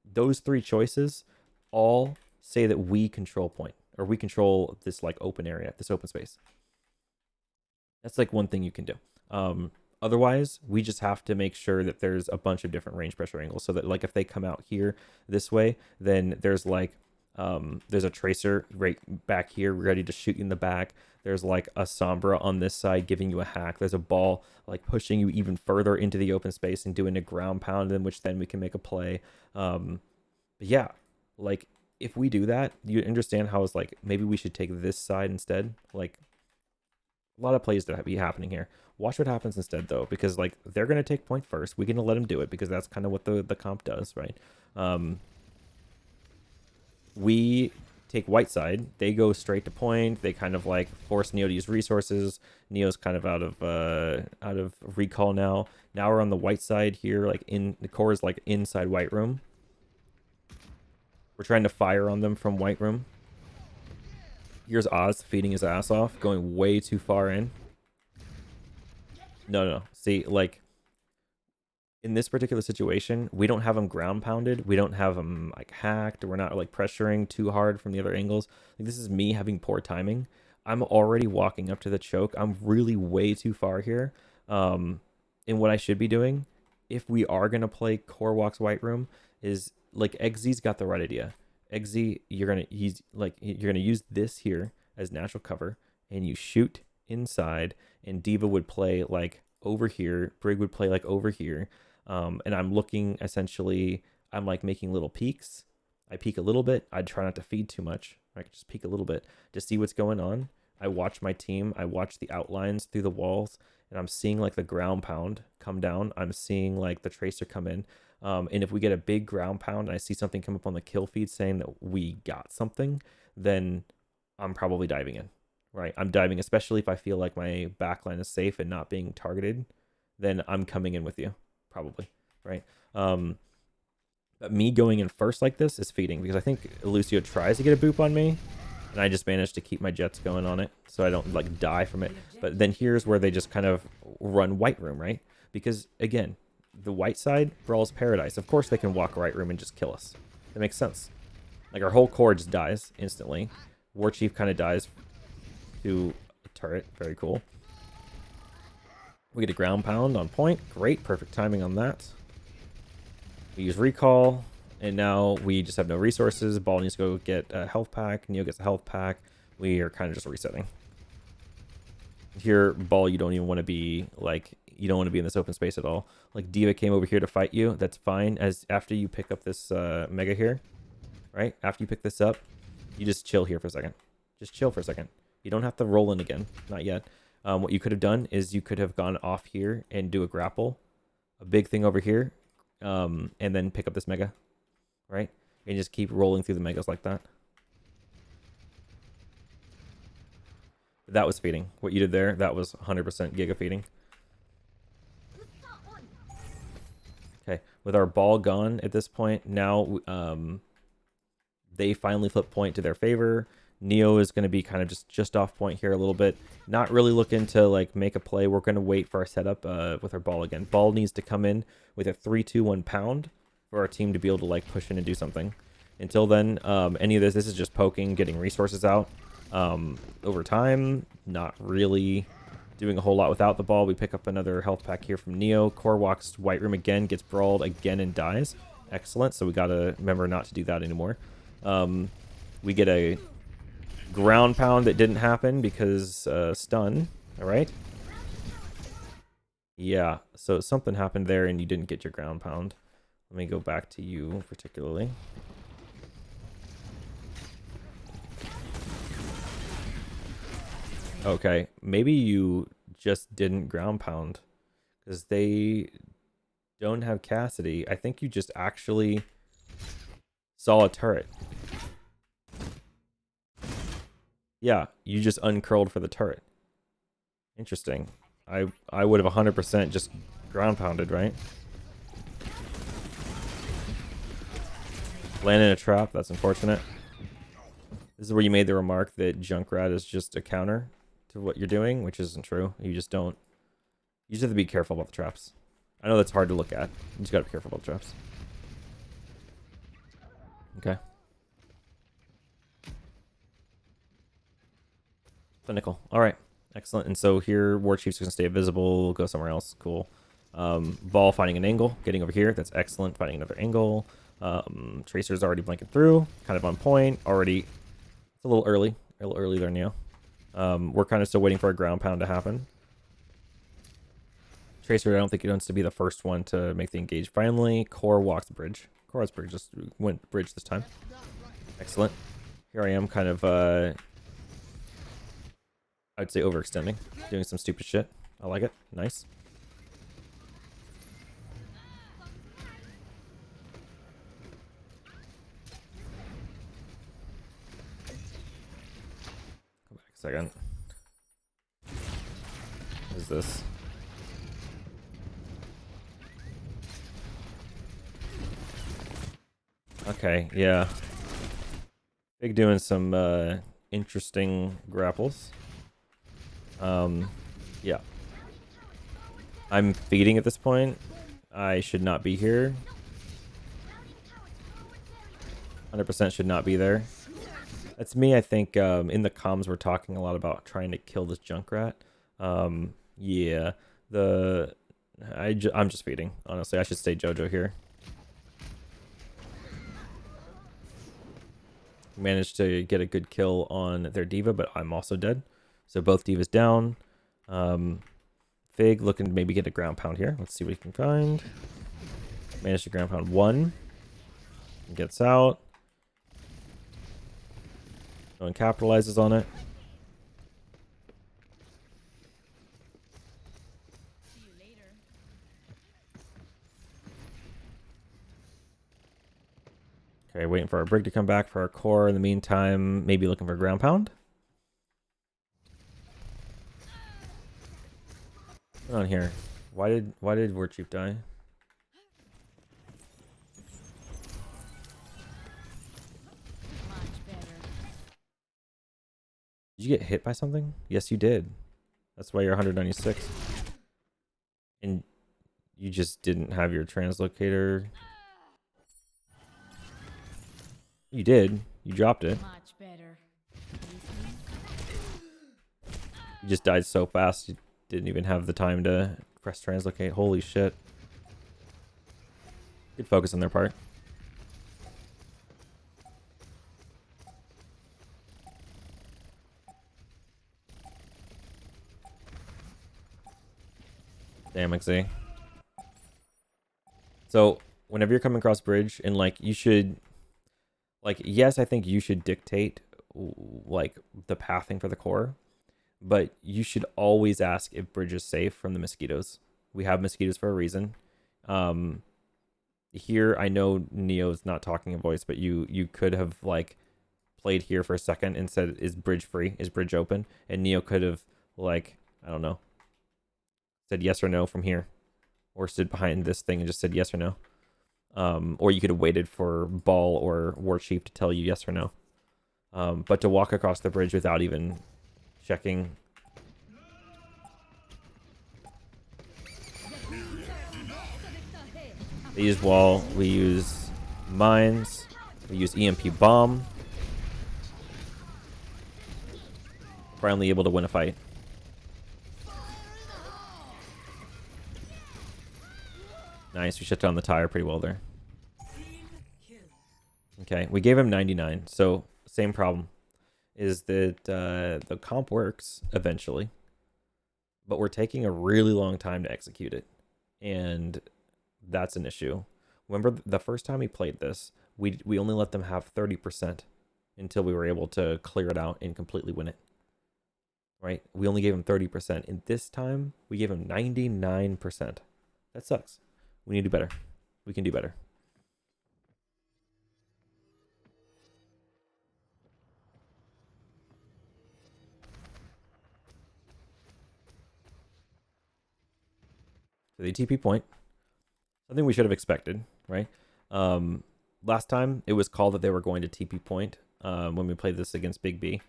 those three choices all say that we control point, or we control this like open area, this open space. That's like one thing you can do. Otherwise, we just have to make sure that there's a bunch of different range pressure angles, so that like if they come out here this way, then there's like there's a Tracer right back here ready to shoot you in the back. There's like a Sombra on this side giving you a hack. There's a Ball like pushing you even further into the open space and doing a ground pound, in which then we can make a play. But yeah, like if we do that, you understand how it's like maybe we should take this side instead. Like a lot of plays that be happening here. Watch what happens instead though, because like they're gonna take point first. We're gonna let them do it because that's kind of what the comp does, right? We take white side, they go straight to point. They kind of like force Neo to use resources. Neo's kind of out of recall now. Now we're on the white side here, like in the core is like inside white room. We're trying to fire on them from white room. Here's Oz feeding his ass off, going way too far in. No. See, like in this particular situation, we don't have him ground pounded. We don't have him like hacked. We're not like pressuring too hard from the other angles. Like this is me having poor timing. I'm already walking up to the choke. I'm really way too far here. And what I should be doing, if we are gonna play Core Walks White Room, is like Exy's got the right idea. Eggsy, you're gonna use this here as natural cover, and you shoot inside, and Diva would play like over here, Brig would play like over here, and I'm looking essentially. I'm like making little peeks. I peek a little bit. I try not to feed too much. I can just peek a little bit to see what's going on. I watch my team. I watch the outlines through the walls, and I'm seeing like the ground pound come down. I'm seeing like the tracer come in. And if we get a big ground pound and I see something come up on the kill feed saying that we got something, then I'm probably diving in, right? I'm diving, especially if I feel like my backline is safe and not being targeted, then I'm coming in with you, probably, right? But me going in first like this is feeding, because I think Lucio tries to get a boop on me, and I just managed to keep my jets going on it so I don't like die from it. But then here's where they just kind of run white room, right? Because again, the white side, Brawl's Paradise. Of course they can walk right room and just kill us. That makes sense. Like our whole core just dies instantly. War Chief kind of dies to a turret. Very cool. We get a ground pound on point. Great. Perfect timing on that. We use recall, and now we just have no resources. Ball needs to go get a health pack. Neo gets a health pack. We are kind of just resetting. Here, Ball, you don't even want to be like, you don't want to be in this open space at all. Like Diva came over here to fight you. That's fine. As after you pick up this mega here, right? After you pick this up, you just chill here for a second. Just chill for a second. You don't have to roll in again. Not yet. What you could have done is you could have gone off here and do a grapple, a big thing over here, and then pick up this mega, right? And just keep rolling through the megas like that. That was feeding. What you did there, that was 100% giga feeding. Okay, with our ball gone at this point, now they finally flip point to their favor. Neo is going to be kind of just off point here a little bit. Not really looking to like make a play. We're going to wait for our setup with our ball again. Ball needs to come in with a 3-2-1 pound for our team to be able to like push in and do something. Until then, any of this is just poking, getting resources out. Over time, not really doing a whole lot without the ball. We pick up another health pack here from Neo. Core walks white room again, gets brawled again and dies. Excellent. So we got to remember not to do that anymore. We get a ground pound that didn't happen because stun. All right. Yeah. So something happened there and you didn't get your ground pound. Let me go back to you particularly. Okay, maybe you just didn't ground pound because they don't have Cassidy. I think you just actually saw a turret. Yeah, you just uncurled for the turret. Interesting. I would have 100% just ground pounded, right? Landed in a trap. That's unfortunate. This is where you made the remark that Junkrat is just a counter to what you're doing, which isn't true. You just don't. You just have to be careful about the traps. I know that's hard to look at. You just gotta be careful about the traps. Okay. Clinical. All right. Excellent. And so here, War Chief's gonna stay invisible. Go somewhere else. Cool. Ball finding an angle, getting over here. That's excellent. Finding another angle. Tracer's already blanking through. Kind of on point. Already. It's a little early. A little early there, Neo. We're kind of still waiting for a ground pound to happen. Tracer, I don't think he wants to be the first one to make the engage. Finally, Core walks the bridge. Core's bridge just went bridge this time. Excellent. Here I am kind of, I'd say overextending. Doing some stupid shit. I like it. Nice. Come back a second. What is this? Okay, yeah. Big doing some interesting grapples. Yeah. I'm feeding at this point. I should not be here. 100% should not be there. That's me, I think. In the comms, we're talking a lot about trying to kill this Junkrat. Yeah. I'm just feeding, honestly. I should stay JoJo here. Managed to get a good kill on their diva, but I'm also dead. So both divas down. Fig looking to maybe get a ground pound here. Let's see what he can find. Managed to ground pound 1. Gets out. No one capitalizes on it. Okay, waiting for our brig to come back for our core. In the meantime, maybe looking for ground pound. What's going on here? Why did War Chief die? Did you get hit by something? Yes, you did. That's why you're 196. And you just didn't have your translocator. You did. You dropped it. Much better. You just died so fast you didn't even have the time to press translocate. Holy shit. Good focus on their part. Damn, XZ. So, whenever you're coming across bridge, and like, you should, like, yes, I think you should dictate, like, the pathing for the core, but you should always ask if bridge is safe from the mosquitoes. We have mosquitoes for a reason. Here, I know Neo's not talking in voice, but you could have, like, played here for a second and said, is bridge free? Is bridge open? And Neo could have, like, I don't know, said yes or no from here, or stood behind this thing and just said yes or no. Or you could have waited for Ball or War Chief to tell you yes or no. But to walk across the bridge without even checking. They use wall, we use mines, we use EMP bomb. Finally able to win a fight. Nice, we shut down the tire pretty well there. Okay, we gave him 99, so same problem. Is that the comp works eventually, but we're taking a really long time to execute it, and that's an issue. Remember the first time we played this, we only let them have 30% until we were able to clear it out and completely win it. Right? We only gave him 30%, and this time we gave him 99%. That sucks. We need to do better. We can do better. So the TP point, something we should have expected, right? Last time it was called that they were going to TP point when we played this against Big B.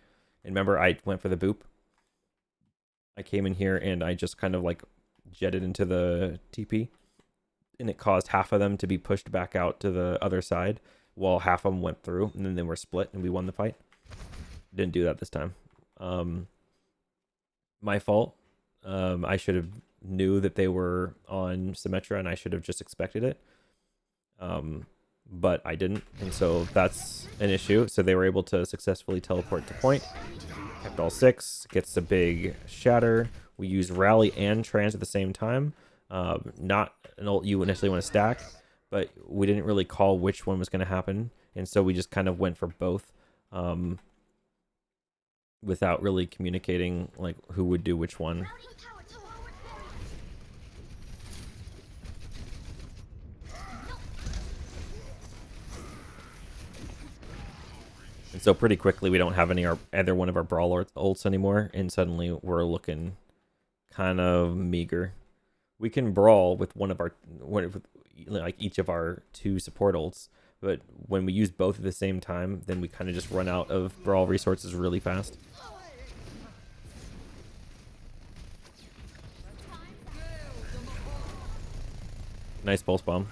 And remember, I went for the boop. I came in here and I just kind of like jetted into the TP. And it caused half of them to be pushed back out to the other side while half of them went through. And then they were split and we won the fight. Didn't do that this time. My fault. I should have knew that they were on Symmetra and I should have just expected it. But I didn't, and so that's an issue. So they were able to successfully teleport to point. Kept all 6, gets a big shatter. We use rally and trans at the same time. Not an ult you initially want to stack, but we didn't really call which one was going to happen, and so we just kind of went for both without really communicating like who would do which one. And so pretty quickly we don't have either one of our brawler ults anymore, and suddenly we're looking kind of meager. We can brawl with like each of our 2 support ults, but when we use both at the same time, then we kind of just run out of brawl resources really fast. Nice pulse bomb.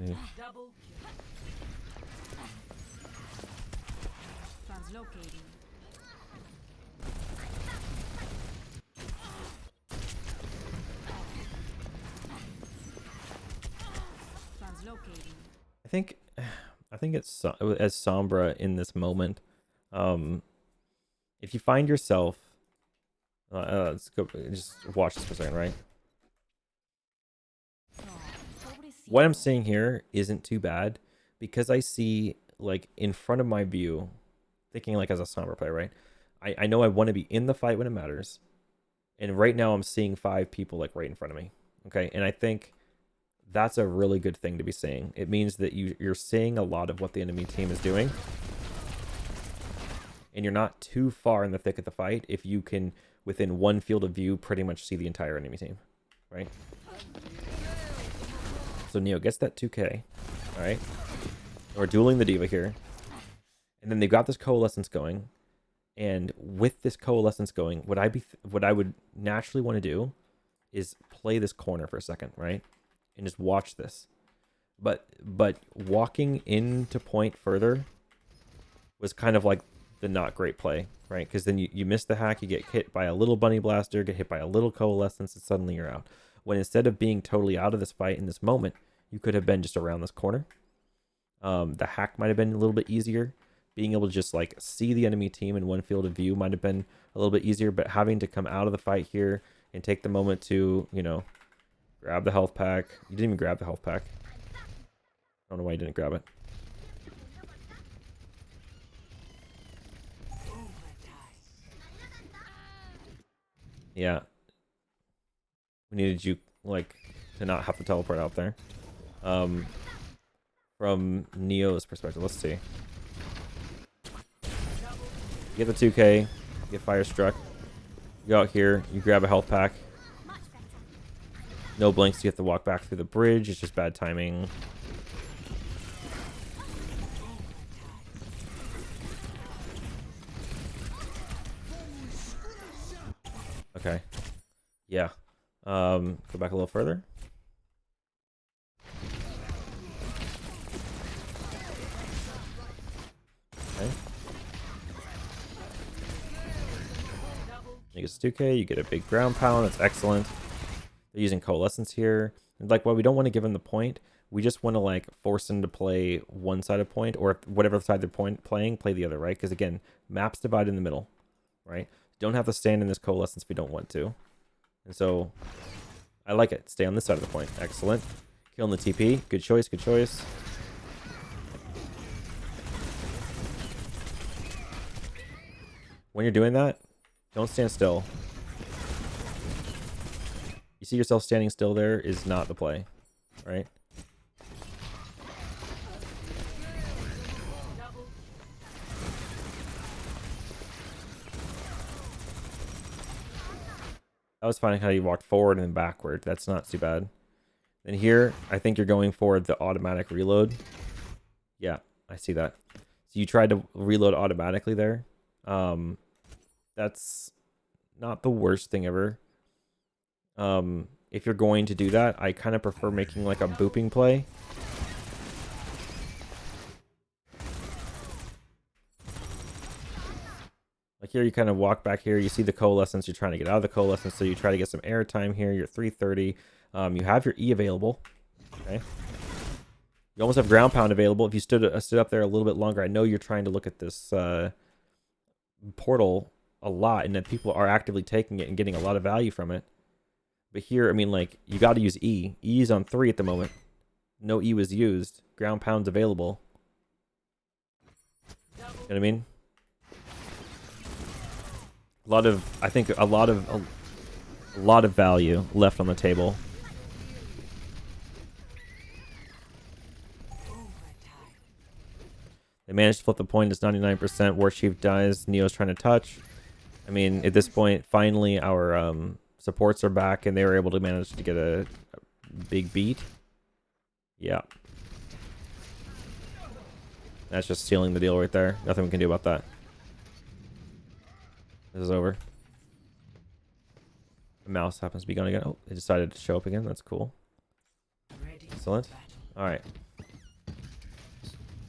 see. Double kill. Translocating. Translocating. I think it's as Sombra in this moment. If you find yourself, let's go. Just watch this for a second, right? What I'm seeing here isn't too bad because I see like in front of my view, thinking like as a Sombra player, right? I know I want to be in the fight when it matters, and right now I'm seeing 5 people like right in front of me. Okay, and I think that's a really good thing to be seeing. It means that you're seeing a lot of what the enemy team is doing, and you're not too far in the thick of the fight if you can, within one field of view, pretty much see the entire enemy team, right? So Neo gets that 2k, all right? We're dueling the D.Va here, and then they've got this coalescence going, and with this coalescence going, what I would naturally want to do is play this corner for a second, right? And just watch this. But walking into point further was kind of like the not great play, right? Because then you miss the hack, you get hit by a little bunny blaster, get hit by a little coalescence, and suddenly you're out. When instead of being totally out of this fight in this moment, you could have been just around this corner. The hack might have been a little bit easier. Being able to just like see the enemy team in one field of view might have been a little bit easier, but having to come out of the fight here and take the moment to, you know, grab the health pack. You didn't even grab the health pack. I don't know why you didn't grab it. Yeah. We needed you, like, to not have to teleport out there. From Neo's perspective, let's see. You get the 2k, you get fire struck. You go out here, you grab a health pack. No blinks, you have to walk back through the bridge. It's just bad timing. Okay. Yeah. Go back a little further. Okay. You get 2k, you get a big ground pound. That's excellent. They're using coalescence here. And like, while we don't want to give them the point, we just want to like force them to play one side of point, or whatever side they're playing, play the other, right? Because again, maps divide in the middle, right? Don't have to stand in this coalescence if we don't want to. And so I like it. Stay on this side of the point. Excellent. Killing the TP. Good choice. Good choice. When you're doing that, don't stand still. You see yourself standing still there is not the play, right? I was finding how you walked forward and backward. That's not too bad. Then here, I think you're going for the automatic reload. Yeah, I see that. So you tried to reload automatically there. That's not the worst thing ever. If you're going to do that, I kind of prefer making like a booping play. Like here, you kind of walk back here. You see the coalescence. You're trying to get out of the coalescence, so you try to get some air time here. You're 330. You have your E available. Okay. You almost have ground pound available. If you stood up there a little bit longer, I know you're trying to look at this portal a lot, and that people are actively taking it and getting a lot of value from it. But here, I mean, like, you got to use E. E's on 3 at the moment. No E was used. Ground pound's available. You know what I mean? I think a lot of value left on the table. They managed to flip the point. It's 99%. War Chief dies. Neo's trying to touch. I mean, at this point, finally our supports are back, and they were able to manage to get a big beat. Yeah. That's just sealing the deal right there. Nothing we can do about that. This is over. The mouse happens to be gone again. Oh, it decided to show up again. That's cool. Excellent. All right.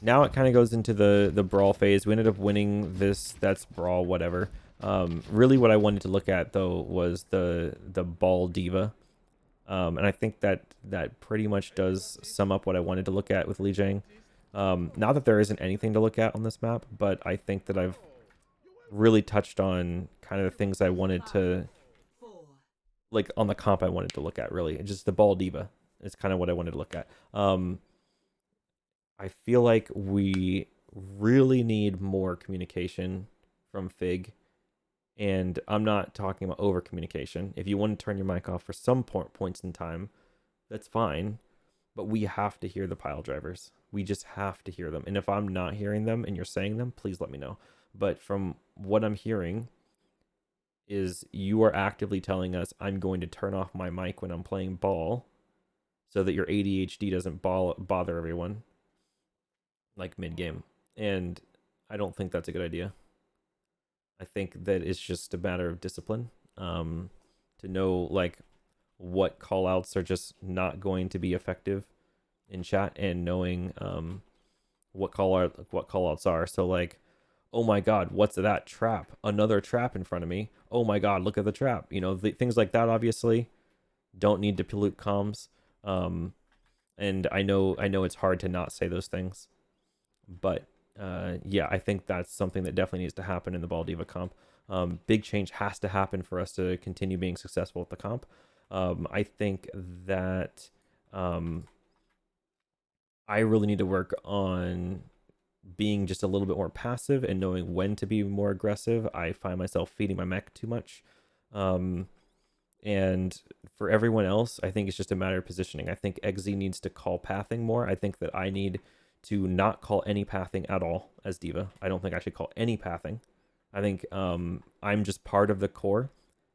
now it kind of goes into the brawl phase. We ended up winning this. That's brawl, whatever. Really, what I wanted to look at though was the ball diva, and I think that pretty much does sum up what I wanted to look at with Lijiang. Not that there isn't anything to look at on this map, but I think that I've really touched on kind of the things I wanted to, like on the comp I wanted to look at. Really, just the ball diva is kind of what I wanted to look at. I feel like we really need more communication from Fig. And I'm not talking about over communication. If you want to turn your mic off for some points in time, that's fine. But we have to hear the pile drivers. We just have to hear them. And if I'm not hearing them and you're saying them, please let me know. But from what I'm hearing is you are actively telling us I'm going to turn off my mic when I'm playing ball so that your ADHD doesn't bother everyone like mid-game. And I don't think that's a good idea. I think that it's just a matter of discipline, to know like what call outs are just not going to be effective in chat, and knowing what call outs are. So like, oh my god, what's that trap? Another trap in front of me. Oh my god, look at the trap. You know, things like that obviously don't need to pollute comms. And I know it's hard to not say those things, but yeah, I think that's something that definitely needs to happen in the Ball Diva comp. Big change has to happen for us to continue being successful with the comp. I think that I really need to work on being just a little bit more passive and knowing when to be more aggressive. I find myself feeding my mech too much. And for everyone else, I think it's just a matter of positioning. I think XZ needs to call pathing more. I think that I need to not call any pathing at all as Diva. I don't think I should call any pathing. I think I'm just part of the core,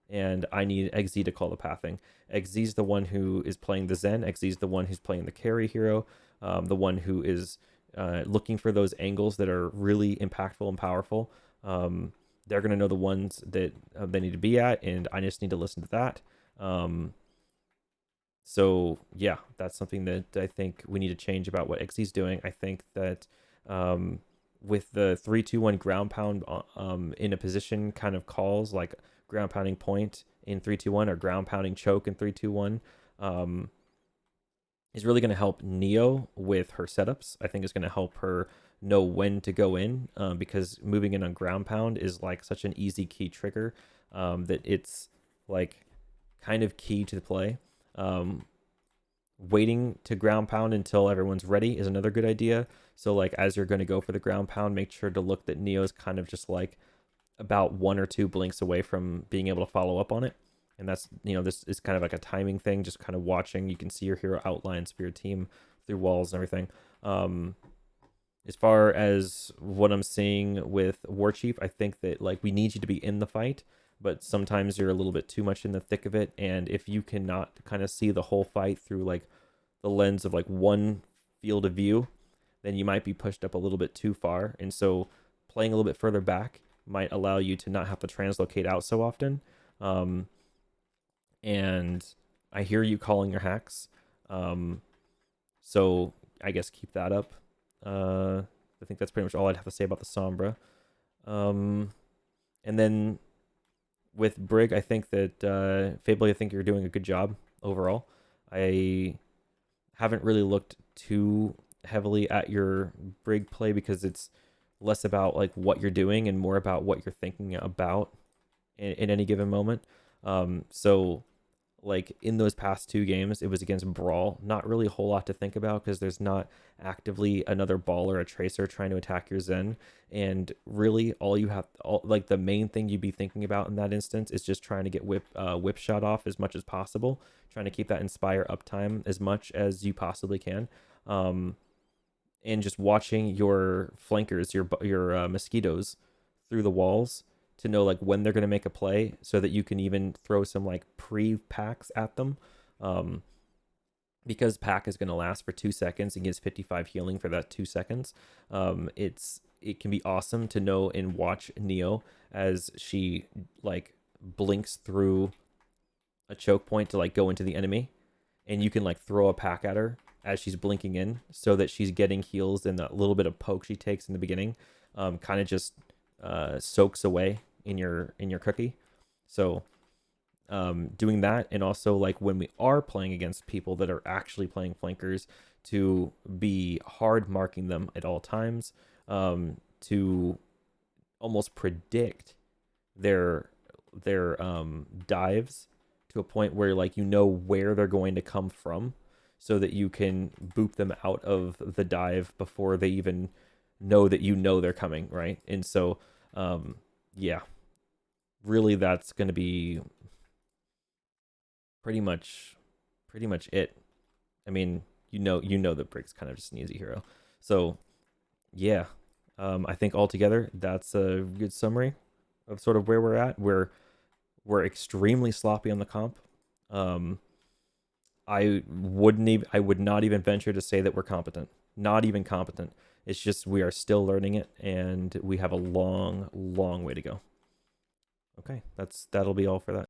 and I need XZ to call the pathing. XZ's the one who is playing the Zen. XZ's the one who's playing the carry hero, the one who is looking for those angles that are really impactful and powerful. They're going to know the ones that they need to be at, and I just need to listen to that. So yeah, that's something that I think we need to change about what XZ's doing. I think that with the 3-2-1 ground pound in a position kind of calls, like ground pounding point in 3-2-1 or ground pounding choke in 3-2-1, is really going to help Neo with her setups. I think it's going to help her know when to go in, because moving in on ground pound is like such an easy key trigger, that it's like kind of key to the play. Waiting to ground pound until everyone's ready is another good idea. So like as you're going to go for the ground pound, make sure to look that Neo's kind of just like about 1 or 2 blinks away from being able to follow up on it. And that's, you know, this is kind of like a timing thing, just kind of watching. You can see your hero outlines for your team through walls and everything. As far as what I'm seeing with War Chief, I think that like we need you to be in the fight, but sometimes you're a little bit too much in the thick of it. And if you cannot kind of see the whole fight through like the lens of like one field of view, then you might be pushed up a little bit too far. And so playing a little bit further back might allow you to not have to translocate out so often. And I hear you calling your hacks. So I guess keep that up. I think that's pretty much all I'd have to say about the Sombra. And then with Brig, I think that Fable, I think you're doing a good job overall. I haven't really looked too heavily at your Brig play because it's less about like what you're doing and more about what you're thinking about in any given moment. So like in those past 2 games, it was against Brawl. Not really a whole lot to think about because there's not actively another ball or a tracer trying to attack your Zen. And really all you have, like the main thing you'd be thinking about in that instance is just trying to get whip shot off as much as possible. Trying to keep that Inspire uptime as much as you possibly can. And just watching your flankers, your mosquitoes through the walls to know like when they're going to make a play so that you can even throw some like pre-packs at them. Because pack is going to last for 2 seconds and gives 55 healing for that 2 seconds. It can be awesome to know and watch Neo as she like blinks through a choke point to like go into the enemy, and you can like throw a pack at her as she's blinking in, so that she's getting heals, and that little bit of poke she takes in the beginning kind of just soaks away in your cookie. So doing that, and also like when we are playing against people that are actually playing flankers, to be hard marking them at all times, to almost predict their dives to a point where like you know where they're going to come from, so that you can boop them out of the dive before they even know that you know they're coming, right? And so yeah, really that's going to be pretty much it. I mean, you know that Brick's kind of just an easy hero. So yeah, I think altogether that's a good summary of sort of where we're at. We're extremely sloppy on the comp. I would not even venture to say that we're competent. Not even competent. It's just we are still learning it, and we have a long way to go. Okay, that'll be all for that.